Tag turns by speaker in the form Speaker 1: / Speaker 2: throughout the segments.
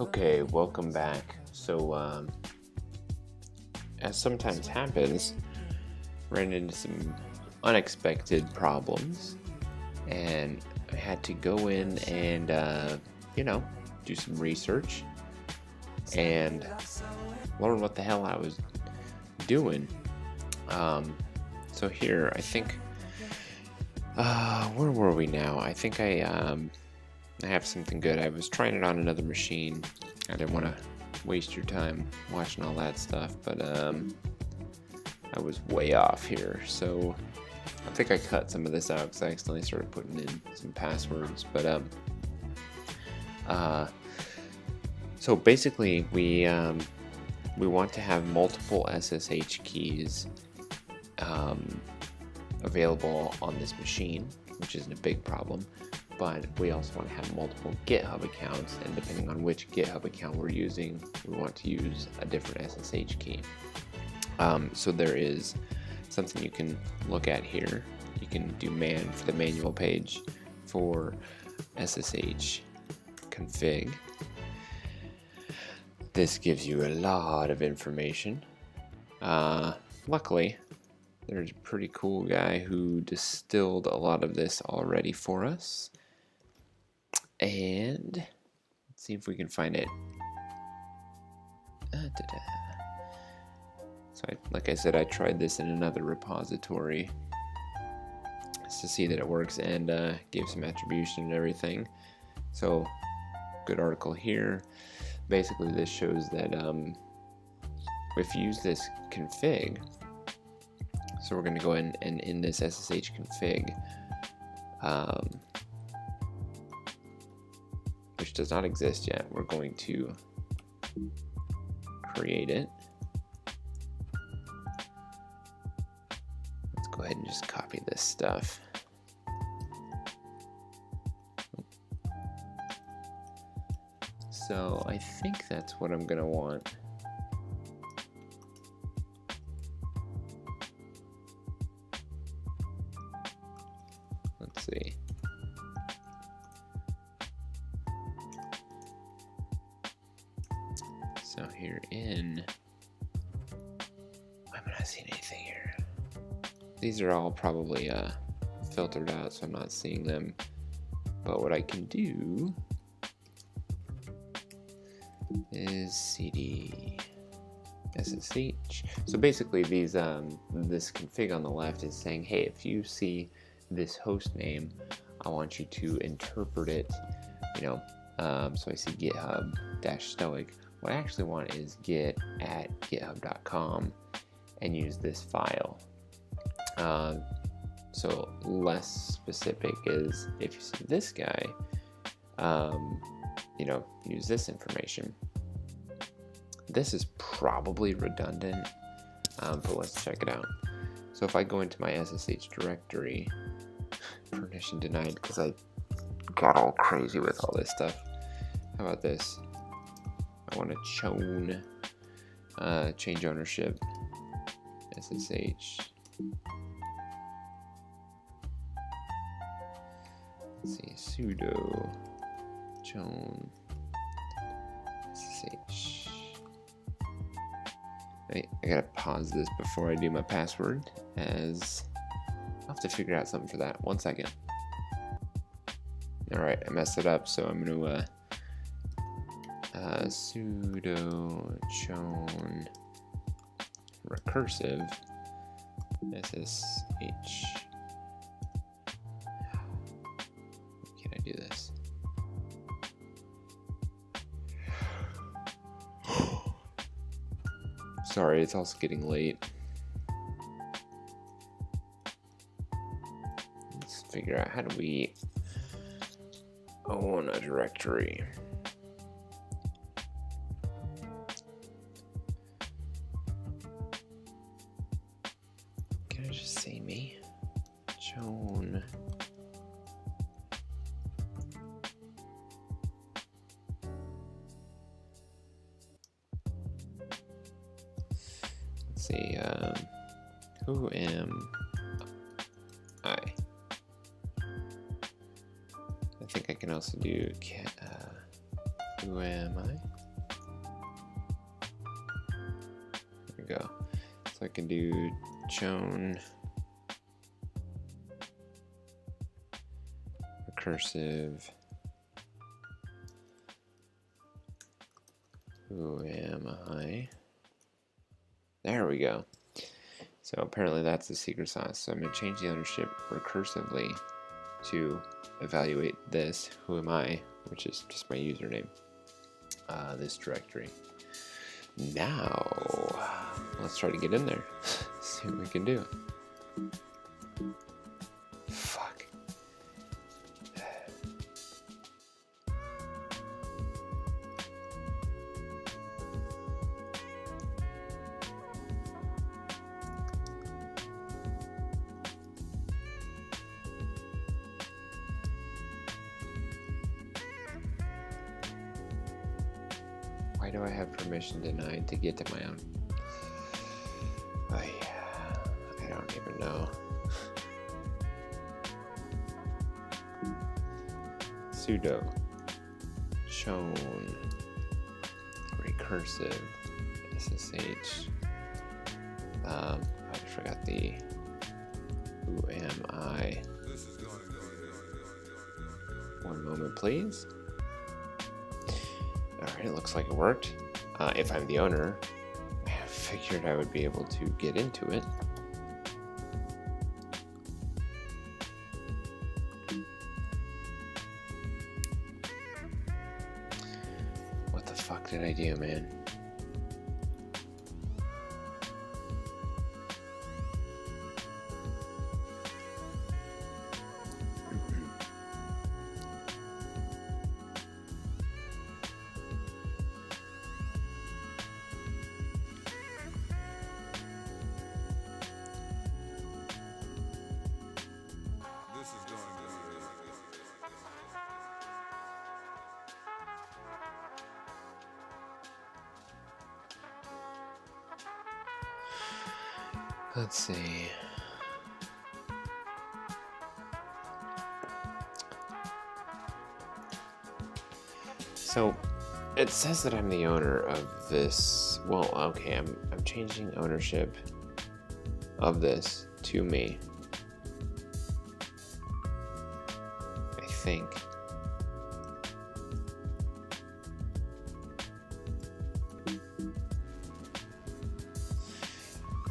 Speaker 1: Okay, welcome back. So, as sometimes happens, ran into some unexpected problems, and I had to go in and, do some research and learn what the hell I was doing. So here, I think, where were we now? I think I have something good. I was trying it on another machine. I didn't want to waste your time watching all that stuff, but I was way off here. So I think I cut some of this out because I accidentally started putting in some passwords. But so basically, we want to have multiple SSH keys available on this machine, which isn't a big problem. But we also want to have multiple GitHub accounts, and depending on which GitHub account we're using, we want to use a different SSH key. So there is something you can look at here. You can do man for the manual page for SSH Config. This gives you a lot of information. Luckily, there's a pretty cool guy who distilled a lot of this already for us. And let's see if we can find it. So like I said, I tried this in another repository just to see that it works, and gave some attribution and everything. So good article here. Basically this shows that if you use this config, so we're going to go in and in this SSH config, which does not exist yet, we're going to create it. Let's go ahead and just copy this stuff. So I think that's what I'm going to want. Let's see. So here in, I'm not seeing anything here. These are all probably filtered out, so I'm not seeing them. But what I can do is cd ssh. So basically, these this config on the left is saying, hey, if you see this host name, I want you to interpret it. So I see GitHub-stoic. What I actually want is git@github.com and use this file. So less specific is if you see this guy, use this information. This is probably redundant, but let's check it out. So if I go into my SSH directory, permission denied because I got all crazy with all this stuff. How about this? I want to change ownership, SSH. Let's see, sudo chown SSH. I gotta pause this before I do my password, as I'll have to figure out something for that. 1 second. Alright, I messed it up, so I'm gonna sudo chown recursive SSH. Can I do this? Sorry, it's also getting late. Let's figure out how do we own a directory. Can I just say me? Chown. Let's see, who am I? I think I can also do who am I? go. So I can do chown recursive. Who am I? There we go. So apparently that's the secret sauce. So I'm going to change the ownership recursively to evaluate this, who am I, which is just my username, this directory. Now, let's try to get in there, see what we can do. Fuck. Why do I have permission denied to get to my own? I don't even know. Sudo chown recursive SSH. I forgot the who am I. One moment, please. Alright, it looks like it worked. If I'm the owner, I figured I would be able to get into it. What the fuck did I do, man? Let's see. So it says that I'm the owner of this. Well, okay, I'm changing ownership of this to me. I think.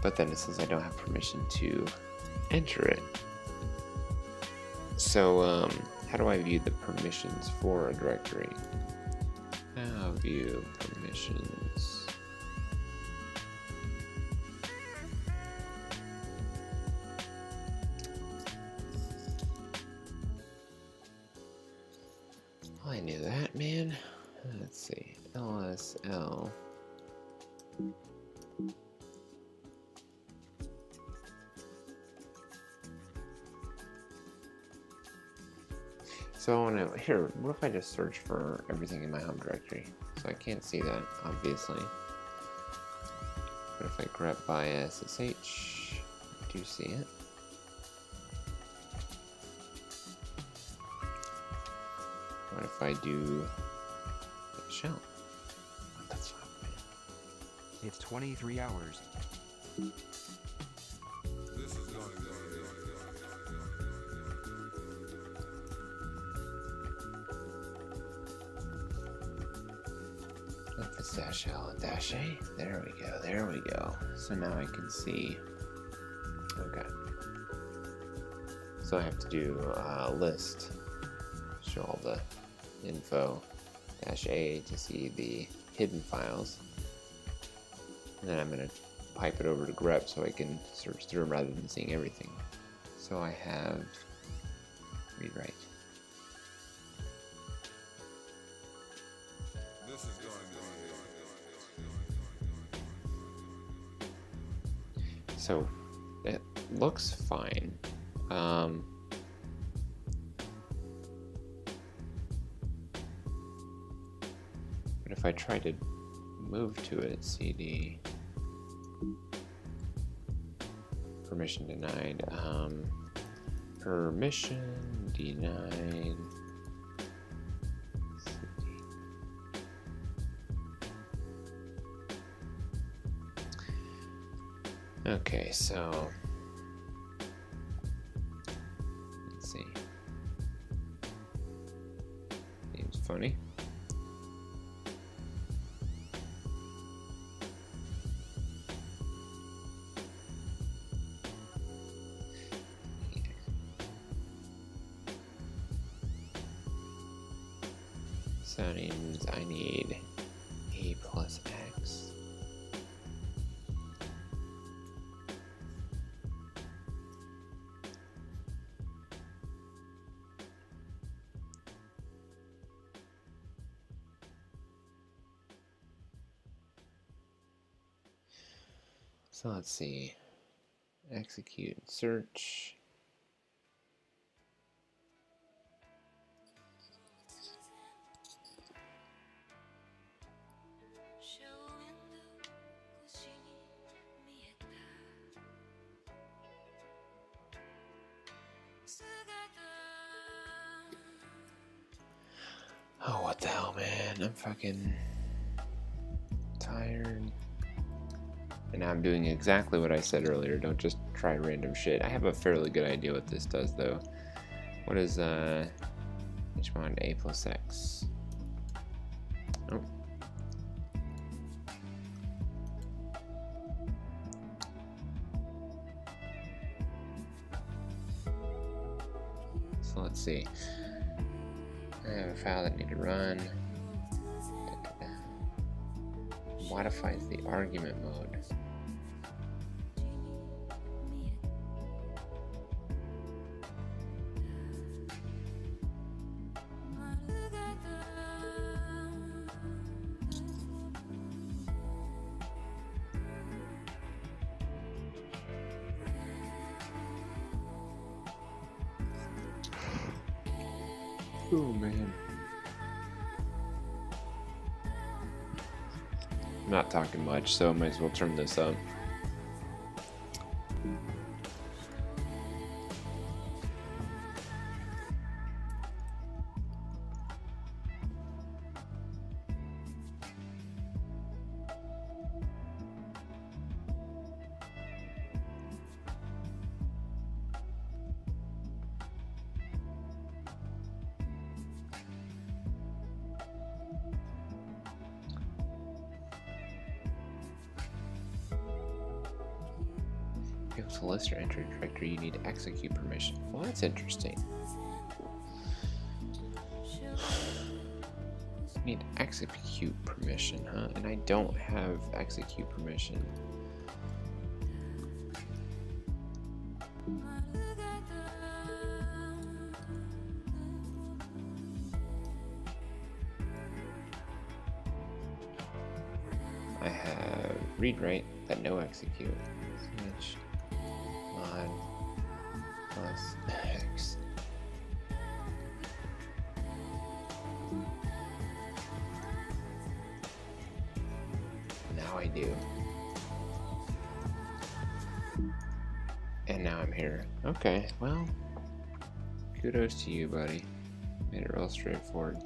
Speaker 1: But then it says I don't have permission to enter it. So how do I view the permissions for a directory? How view permissions. Well, I knew that, man. Let's see. LSL. So here, what if I just search for everything in my home directory? So I can't see that, obviously. But if I grep by SSH, I do see it. What if I do shell? What the fuck, man?
Speaker 2: It's 23 hours.
Speaker 1: Dash L and dash A. There we go. There we go. So now I can see. Okay. So I have to do a list. Show all the info. Dash A to see the hidden files. And then I'm going to pipe it over to grep so I can search through them rather than seeing everything. So I have read write. So it looks fine. But if I try to move to it, cd permission denied. Permission denied. Okay, so let's see. Seems funny. So that means I need a plus x. So let's see. Execute and search. Oh, what the hell, man? I'm fucking tired. And I'm doing exactly what I said earlier. Don't just try random shit. I have a fairly good idea what this does, though. What is, hmod a plus x? Oh. So let's see. I have a file that need to run. Modifies the argument mode. Oh man. I'm not talking much, so I might as well turn this up. To list or enter a directory, you need execute permission. Well, that's interesting. You need execute permission, huh? And I don't have execute permission. I have read write, but no execute. Switch. Mod plus x. Now I do. And now I'm here. Okay, well, kudos to you, buddy. Made it real straightforward.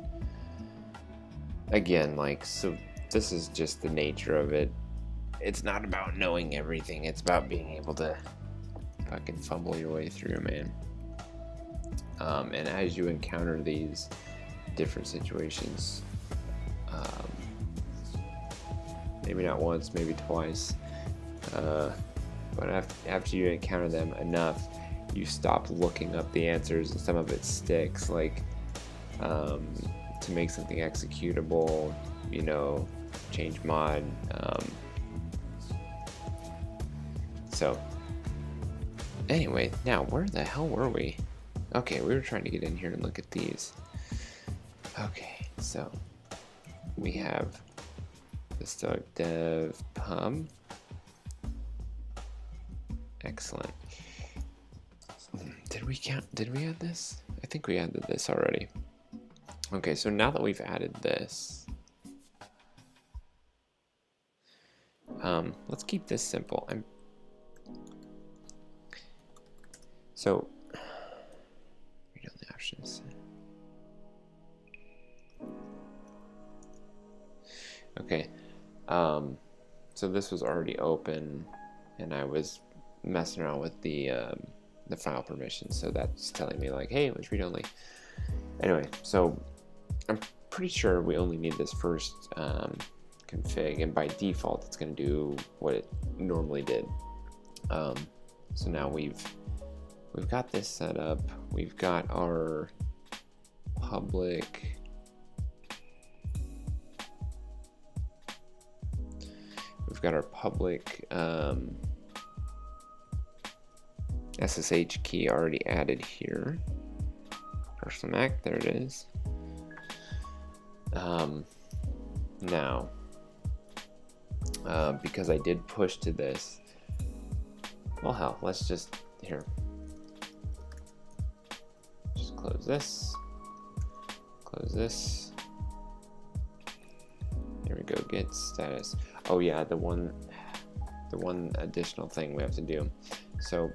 Speaker 1: Again, like, so this is just the nature of it. It's not about knowing everything. It's about being able to fucking fumble your way through, man. And as you encounter these different situations, maybe not once, maybe twice, but after you encounter them enough, you stop looking up the answers, and some of it sticks, like to make something executable, you know, change mod. So anyway, now where the hell were we? Okay, we were trying to get in here and look at these. Okay, so we have the the-stoic-dev pub. Excellent. Did we add this? I think we added this already. Okay, so now that we've added this, let's keep this simple. So read on the options. Okay, so this was already open, and I was messing around with the file permissions, so that's telling me like, hey, it was read-only. Anyway, so I'm pretty sure we only need this first config, and by default it's going to do what it normally did. So now we've got this set up. We've got our public SSH key already added here. Personal Mac, there it is. Now, because I did push to this, well, hell, let's just close this, close this. Here we go, get status. Oh yeah, the one additional thing we have to do. So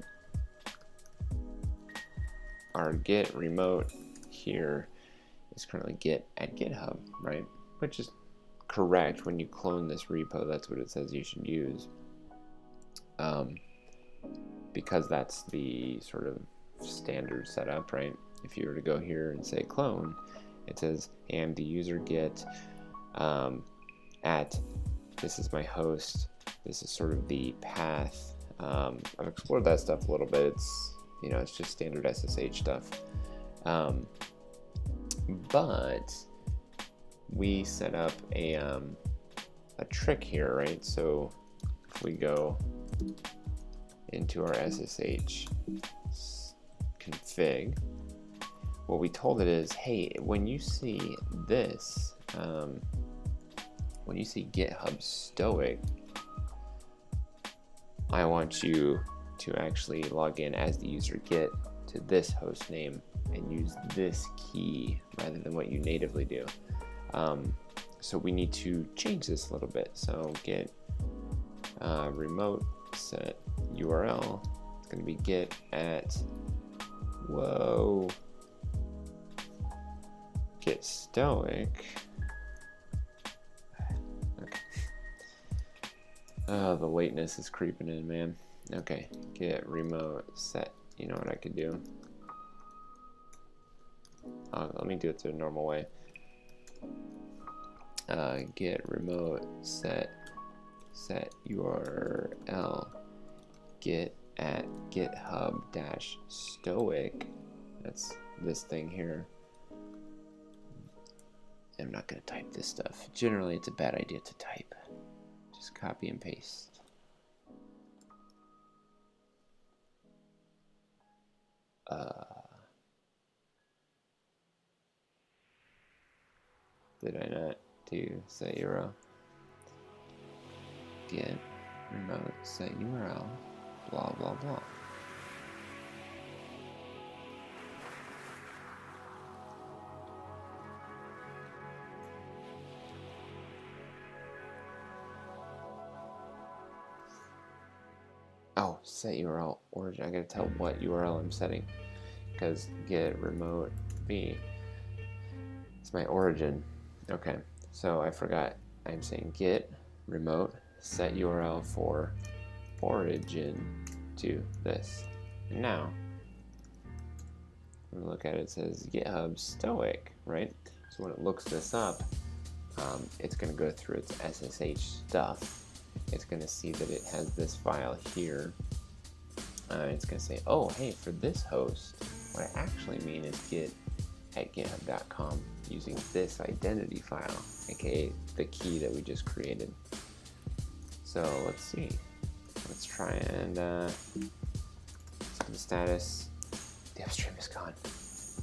Speaker 1: our get remote here is currently get at GitHub, right? Which is correct. When you clone this repo, that's what it says you should use. Because that's the sort of standard setup, right? If you were to go here and say clone, it says, hey, I'm the user get at, this is my host, this is sort of the path. I've explored that stuff a little bit. It's, you know, it's just standard SSH stuff. But we set up a trick here, right? So if we go into our SSH config, what we told it is, hey, when you see this, when you see GitHub Stoic, I want you to actually log in as the user get to this host name and use this key rather than what you natively do. So we need to change this a little bit. So get remote set URL. It's going to be get at, whoa, get stoic. Okay. Oh, the lateness is creeping in, man. Okay, get remote set. You know what I could do? Let me do it the normal way. Get remote set URL get at GitHub -stoic. That's this thing here. I'm not going to type this stuff. Generally, it's a bad idea to type. Just copy and paste. Did I not do set URL? Get remote set URL, blah blah blah. Oh, set URL origin. I gotta tell what URL I'm setting, because get remote B, it's my origin. Okay, so I forgot. I'm saying get remote set URL for origin to this. And now, when we look at it, it says GitHub Stoic, right? So when it looks this up, it's going to go through its SSH stuff. It's going to see that it has this file here. It's going to say, oh, hey, for this host, what I actually mean is get at github.com using this identity file, aka the key that we just created. So let's see. Let's try and set the status. The upstream is gone.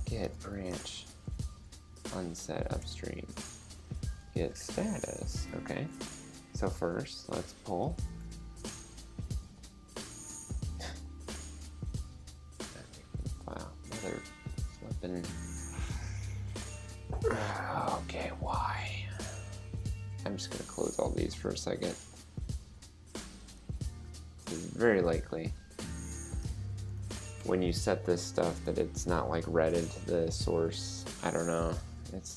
Speaker 1: Get branch unset upstream. Get status. Okay. So first, let's pull. Wow, mother flipping. Okay, why? I'm just gonna close all these for a second. It's very likely when you set this stuff that it's not like read into the source. I don't know. It's